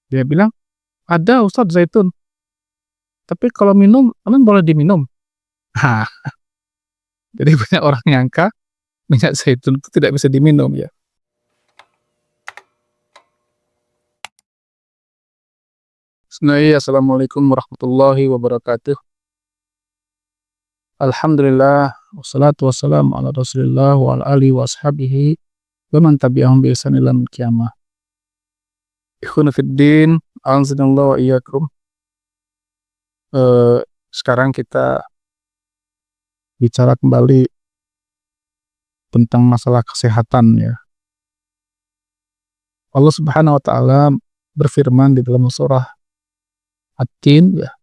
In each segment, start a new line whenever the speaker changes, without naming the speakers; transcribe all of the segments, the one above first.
Dia bilang, "Ada Ustadz zaitun, tapi kalau minum emang boleh diminum?" Nah, jadi banyak orang nyangka minyak zaitun itu tidak bisa diminum ya. Bismillahirrahmanirrahim. Assalamualaikum warahmatullahi wabarakatuh. Alhamdulillah, wassalatu wassalamu ala Rasulillah wa ala alihi wa ashabihi wa man tabi'ahum bi ihsan ila yaumil qiyamah. Ikhwani fiddin, a'azzanallahu wa iyyakum. Sekarang kita bicara kembali tentang masalah kesehatan ya. Allah Subhanahu wa taala berfirman di dalam surah At-Tin ya,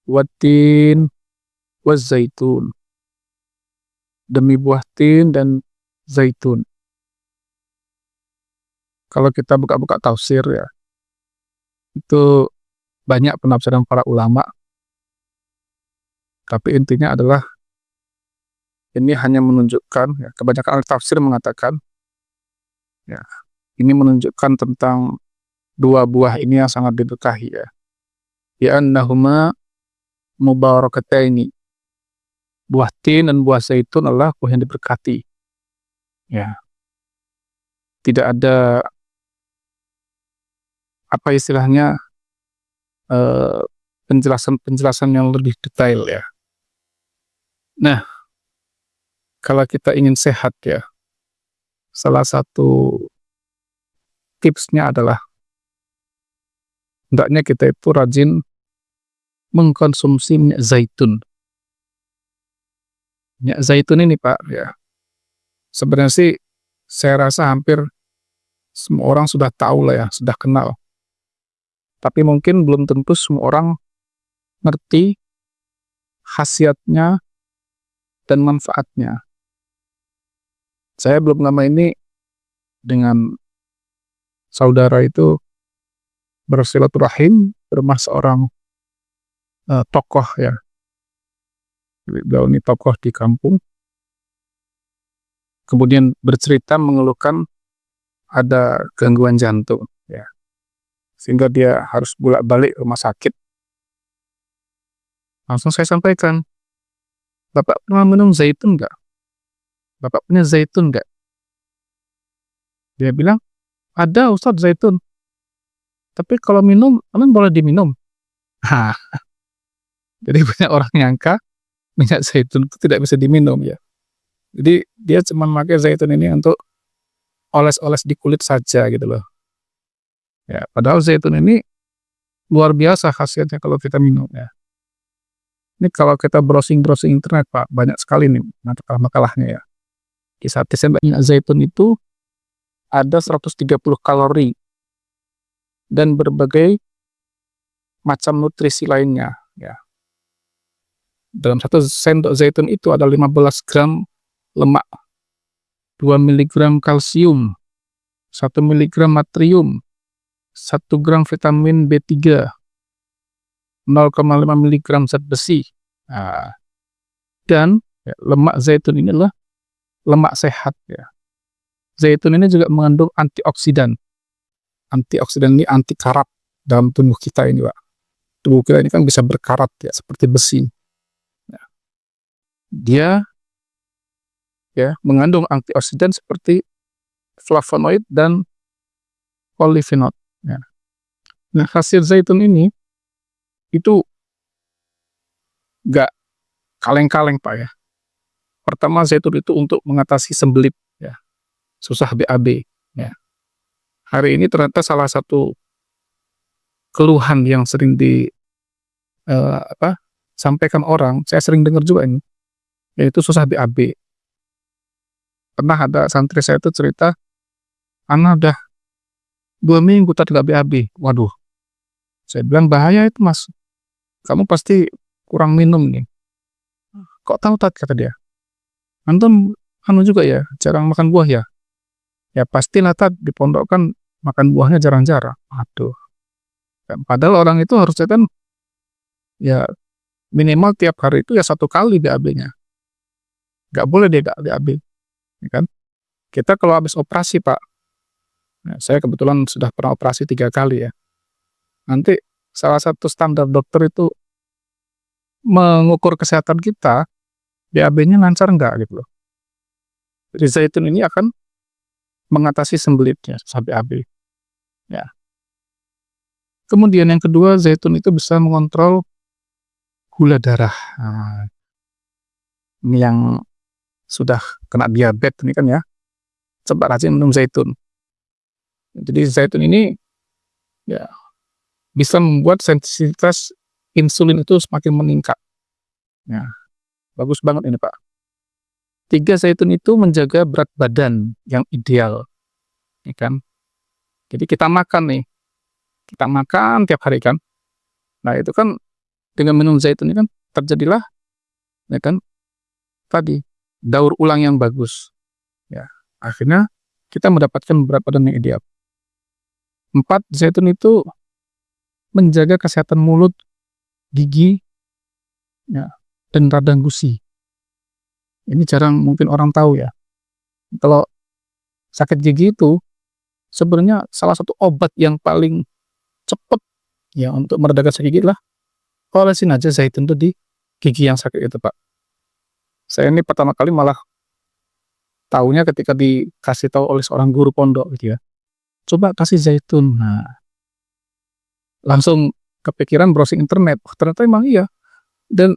"Wat-tin waz-zaitun." Demi buah tin dan zaitun. Kalau kita buka-buka tafsir ya, itu banyak penafsiran para ulama, tapi intinya adalah ini hanya menunjukkan ya, kebanyakan ahli tafsir mengatakan ya, ini menunjukkan tentang dua buah ini yang sangat diberkahi ya. Ya annahuma mubarakataini. Buah tin dan buah zaitun adalah buah yang diberkati. Ya. Tidak ada apa istilahnya penjelasan-penjelasan yang lebih detail ya. Nah, kalau kita ingin sehat ya, salah satu tipsnya adalah hendaknya kita itu rajin mengkonsumsi minyak zaitun. Minyak zaitun ini Pak ya, sebenarnya sih saya rasa hampir semua orang sudah tahu lah ya, sudah kenal. Tapi mungkin belum tentu semua orang ngerti khasiatnya dan manfaatnya. Saya belum lama ini dengan saudara itu bersilaturahim ke rumah seorang tokoh ya. Beliau ini tokoh di kampung. Kemudian bercerita mengeluhkan ada gangguan jantung ya. Sehingga dia harus bolak-balik rumah sakit. Langsung saya sampaikan, "Bapak pernah minum zaitun nggak? Bapak punya zaitun nggak?" Dia bilang, "Ada Ustadz zaitun, tapi kalau minum emang boleh diminum?" Nah, jadi banyak orang nyangka minyak zaitun itu tidak bisa diminum ya. Jadi dia cuma pakai zaitun ini untuk oles-oles di kulit saja gitu loh. Ya, padahal zaitun ini luar biasa khasiatnya kalau kita minum ya. Ini kalau kita browsing-browsing internet Pak, banyak sekali nih makalah-makalahnya ya. Kisah minyak zaitun itu ada 130 kalori dan berbagai macam nutrisi lainnya ya. Dalam satu sendok zaitun itu ada 15 gram lemak, 2 mg kalsium, 1 mg natrium, 1 gram vitamin B3, 0,5 mg zat besi. Nah, dan ya, lemak zaitun ini adalah lemak sehat ya. Zaitun ini juga mengandung antioksidan. Antioksidan ini anti karat dalam tubuh kita ini, Pak. Tubuh kita ini kan bisa berkarat ya, seperti besi. Ya. Dia ya mengandung antioksidan seperti flavonoid dan polifenol. Ya. Nah, hasil zaitun ini itu nggak kaleng-kaleng Pak ya. Pertama, zaitun itu untuk mengatasi sembelit ya, susah BAB ya. Hari ini ternyata salah satu keluhan yang sering sampaikan orang, saya sering dengar juga ini, yaitu susah BAB. Pernah ada santri saya itu cerita, "Ana udah 2 minggu tadi nggak BAB." Waduh, saya bilang, "Bahaya itu Mas, kamu pasti kurang minum nih." "Kok tahu Tat?" kata dia. "Antum juga ya, jarang makan buah ya?" "Ya pastilah Tat, di pondok kan makan buahnya jarang-jarang." Aduh, padahal orang itu harusnya kan ya minimal tiap hari itu ya 1 kali BAB-nya. Nggak boleh dia nggak BAB, ya kan. Kita kalau habis operasi Pak, nah, saya kebetulan sudah pernah operasi 3 kali ya. Nanti salah satu standar dokter itu mengukur kesehatan kita, BAB-nya lancar enggak gitu loh. Jadi zaitun ini akan mengatasi sembelitnya susah BAB, ya. Kemudian yang kedua, zaitun itu bisa mengontrol gula darah. Nah, ini yang sudah kena diabetes ini kan ya, coba rajin minum zaitun. Jadi zaitun ini ya bisa membuat sensitivitas insulin itu semakin meningkat. Ya, bagus banget ini Pak. 3, zaitun itu menjaga berat badan yang ideal, ya kan. Jadi kita makan nih, kita makan tiap hari kan. Nah itu kan dengan minum zaitun ini kan terjadilah, ya kan, tadi daur ulang yang bagus. Ya, akhirnya kita mendapatkan berat badan yang ideal. 4, zaitun itu menjaga kesehatan mulut, gigi, ya, dan radang gusi. Ini jarang mungkin orang tahu ya. Kalau sakit gigi itu sebenarnya salah satu obat yang paling cepat ya untuk meredakan sakit gigi lah olesin aja zaitun tuh di gigi yang sakit itu Pak. Saya ini pertama kali malah taunya ketika dikasih tahu oleh seorang guru pondok gitu ya. Coba kasih zaitun. Nah, langsung kepikiran browsing internet. Oh, ternyata emang iya. Dan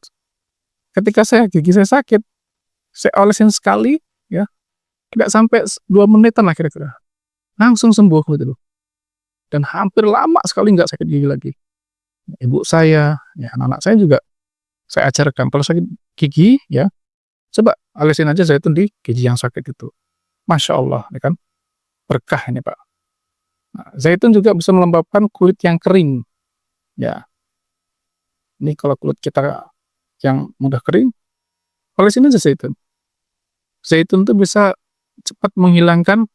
ketika gigi saya sakit, saya olesin sekali ya, tidak sampai 2 menitan lah kira-kira. Langsung sembuh gitu loh. Dan hampir lama sekali nggak sakit gigi lagi. Ibu saya, ya anak-anak saya juga saya ajarkan kalau sakit gigi ya, coba olesin aja zaitun di gigi yang sakit itu. Masya Allah, ya kan? Berkah ini Pak. Nah, zaitun juga bisa melembabkan kulit yang kering. Ya, ini kalau kulit kita yang mudah kering, olesin aja zaitun. Zaitun tuh bisa cepat menghilangkan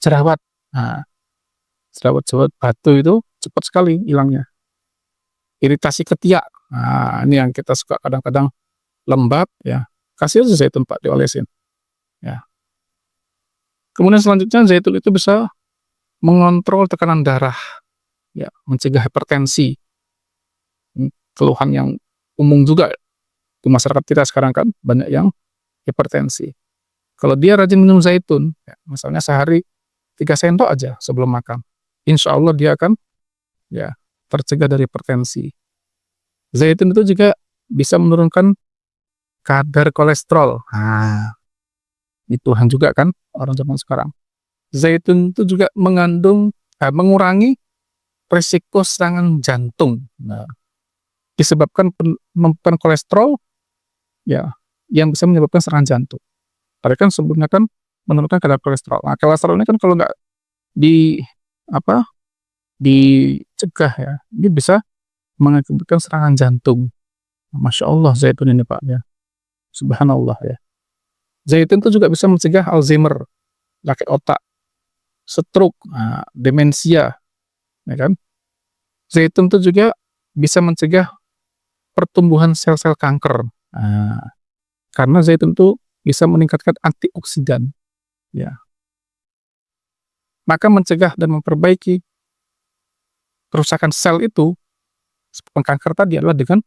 jerawat. Nah, jerawat-jerawat batu itu cepat sekali hilangnya. Iritasi ketiak. Nah, ini yang kita suka kadang-kadang lembab ya. Kasih aja zaitun Pak diolesin. Ya. Kemudian selanjutnya zaitun itu bisa mengontrol tekanan darah. Ya, mencegah hipertensi. Keluhan yang umum juga di masyarakat kita sekarang kan banyak yang hipertensi. Kalau dia rajin minum zaitun, ya, misalnya sehari 3 sendok aja sebelum makan, insya Allah dia akan ya tercegah dari hipertensi. Zaitun itu juga bisa menurunkan kadar kolesterol. Nah, ini Tuhan juga kan orang zaman sekarang. Zaitun itu juga mengurangi risiko serangan jantung. Nah, disebabkan penumpukan kolesterol ya yang bisa menyebabkan serangan jantung. Tadi kan sebelumnya kan menurunkan kadar kolesterol. Nah, kolesterol ini kan kalau nggak di dicegah ya, ini bisa mengakibatkan serangan jantung. Masya Allah zaitun ini Pak ya. Subhanallah ya. Zaitun itu juga bisa mencegah Alzheimer, sakit otak, stroke, demensia, ya kan. Zaitun itu juga bisa mencegah pertumbuhan sel-sel kanker. Karena zaitun itu bisa meningkatkan antioksidan. Ya. Maka mencegah dan memperbaiki kerusakan sel itu, seperti kanker tadi adalah dengan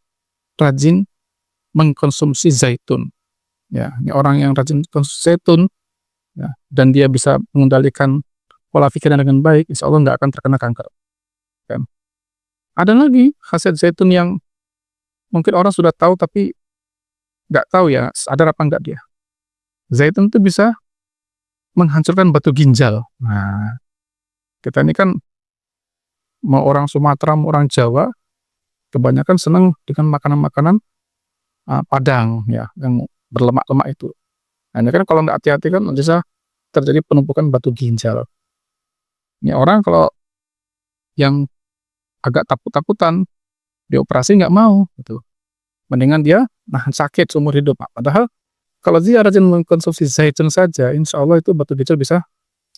rajin mengkonsumsi zaitun. Ya, ini orang yang rajin konsumsi zaitun, ya, dan dia bisa mengendalikan pola pikirnya dengan baik, insya Allah nggak akan terkena kanker. Kan? Ada lagi khasiat zaitun yang mungkin orang sudah tahu tapi nggak tahu ya, sadar apa nggak dia. Zaitun itu bisa menghancurkan batu ginjal. Nah, kita ini kan mau orang Sumatera, mau orang Jawa, kebanyakan senang dengan makanan-makanan Padang ya, yang berlemak-lemak itu. Nah, ini kan kalau nggak hati-hati kan bisa terjadi penumpukan batu ginjal. Ini orang kalau yang agak takut-takutan dioperasi nggak mau gitu. Mendingan dia nahan sakit seumur hidup. Padahal kalau dia rajin mengkonsumsi zaitun saja, insya Allah itu batu ginjal bisa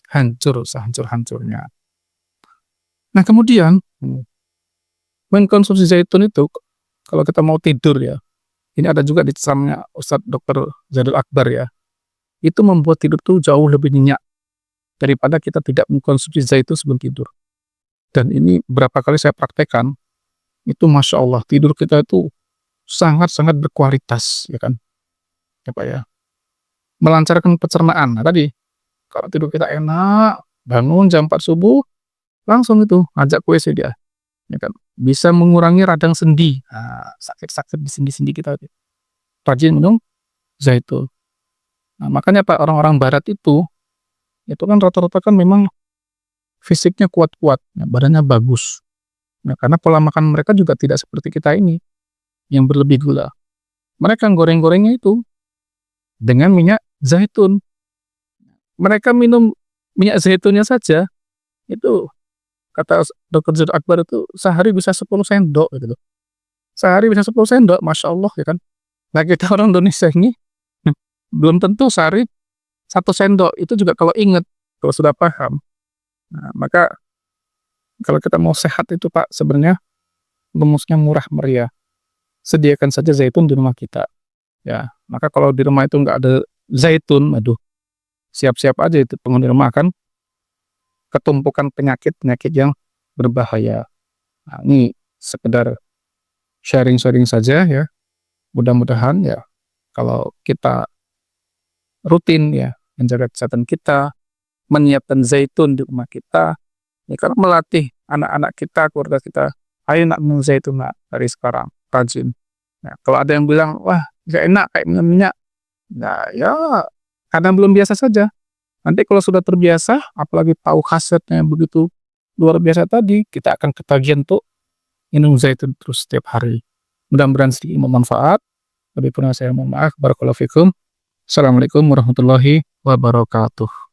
hancur, sehancur-hancurnya. Nah kemudian mengkonsumsi zaitun itu kalau kita mau tidur ya, ini ada juga di ceramahnya Ustadz Dr. Zaidul Akbar ya, itu membuat tidur tuh jauh lebih nyenyak daripada kita tidak mengkonsumsi zaitun sebelum tidur. Dan ini berapa kali saya praktekkan, itu Masya Allah, tidur kita itu sangat-sangat berkualitas, ya kan, ya Pak ya. Melancarkan pencernaan. Nah tadi, kalau tidur kita enak, bangun jam 4 subuh, langsung itu ngajak ke WC dia, ya kan. Bisa mengurangi radang sendi, sakit-sakit di sendi-sendi kita tuh. Rajin minum zaitun. Nah, makanya Pak, orang-orang barat itu kan rata-rata kan memang fisiknya kuat-kuat, ya, badannya bagus. Nah, karena pola makan mereka juga tidak seperti kita ini, yang berlebih gula. Mereka goreng-gorengnya itu dengan minyak zaitun. Mereka minum minyak zaitunnya saja, itu kata Dr. Zaid Akbar itu sehari bisa 10 sendok gitu loh. Sehari bisa 10 sendok, Masya Allah ya kan. Nah kita orang Indonesia ini belum tentu sehari 1 sendok, itu juga kalau inget, kalau sudah paham. Nah, maka kalau kita mau sehat itu Pak, sebenarnya rumusnya murah meriah. Sediakan saja zaitun di rumah kita. Ya, maka kalau di rumah itu nggak ada zaitun, aduh, siap-siap aja itu penghuni rumah akan ketumpukan penyakit-penyakit yang berbahaya. Nah, ini sekedar sharing-sharing saja ya. Mudah-mudahan ya kalau kita rutin ya menjaga kesehatan kita, menyiapkan zaitun di rumah kita, ya karena melatih anak-anak kita, keluarga kita, ayo nak minum zaitun nak dari sekarang, rajin. Nah, kalau ada yang bilang, wah gak enak kayak minum minyak, nah ya karena belum biasa saja. Nanti kalau sudah terbiasa, apalagi tahu khasiatnya yang begitu luar biasa tadi, kita akan ketagihan tuh minum zaitun terus setiap hari. Mudah-mudahan sedikit bermanfaat. Lebih kurang saya mohon maaf. Barakallahu fikum. Assalamualaikum warahmatullahi wabarakatuh.